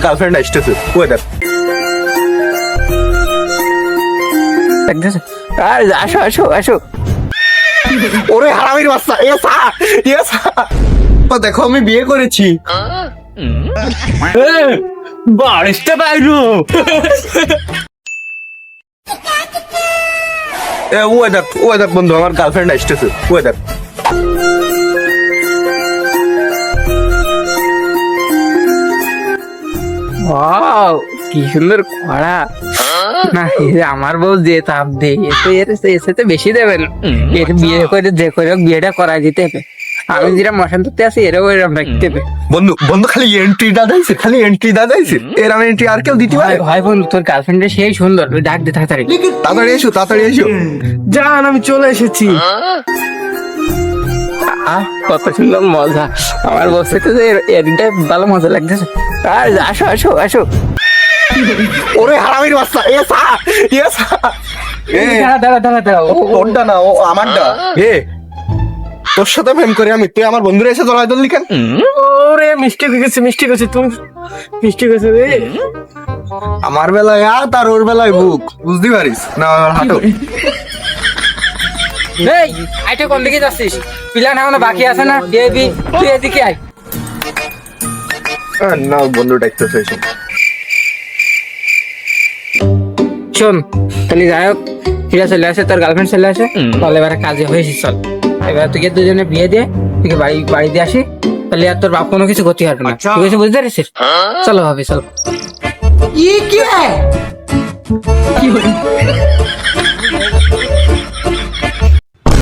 Girlfriend আসতেছে, ওই দেখ। আসো আসো আসো। ওরে হারামির বাচ্চা, দেখো আমি বিয়ে করেছি। বাড়িতে বাইরো। ওই দেখ বন্ধু, আমার গার্লফ্রেন্ড আসতেছে, ওই দেখ। ওয়াও, কি সুন্দর কড়া। না, এই যে আমার বউ যে তাপ দেয়, এর সাথে বেশি দেবেন। এর বিয়ে করে যে করে হোক বিয়েটা করাই দিতে হবে। আমি যেটা মশান্ততে আছি এরও এরকম রাখতে হবে। বন্ধু খালি এন্ট্রি দাদাইছে, এর আমি এন্ট্রি আর কেউ দিতে পারে? ভাই বন্ধু, তোর গার্লফ্রেন্ডের সেই সুন্দর, তুই ডাক দে তাড়াতাড়ি। তাড়াতাড়ি এসো। জান, আমি চলে এসেছি। কত সুন্দর মজা, আমার বসে তো এদিনটা ভালো মজা লাগতেছে। আর আসো আসো আসো। ওরে হারামির বাচ্চা, দাঁড়া। ওরটা না, ও আমারটা। তোর সাথে প্রেম করে তুই আমার বন্ধুরা এসে জড়াই ধরলি কেন? ওরে মিস্টেক হয়ে গেছে তুমি, মিস্টেক হয়েছে রে। আমার বেলায় আর ওর বেলায় বুক, বুঝতে পারিস না? হাঁটো। এই আইটা কোন দিকে যাচ্ছিস? প্ল্যান এখনো বাকি আছে না? তুই এদিকে আয়। না বন্ধু ডাকতেছে, এসে শোন, তাহলে যাই হোক, ফিরে চলে আসে, তোর গার্লফ্রেন্ড চলে আসে, তাহলে এবারে কাজে হয়েছি। চল এবার তুই দুজনে বিয়ে দিয়ে তুই বাড়ি দিয়ে আসি, তাহলে আর তোর বাপ কোনো কিছু ক্ষতি হবে না। তুই কিছু বুঝতে পারছিস? চলো ভাবি, চলো। কি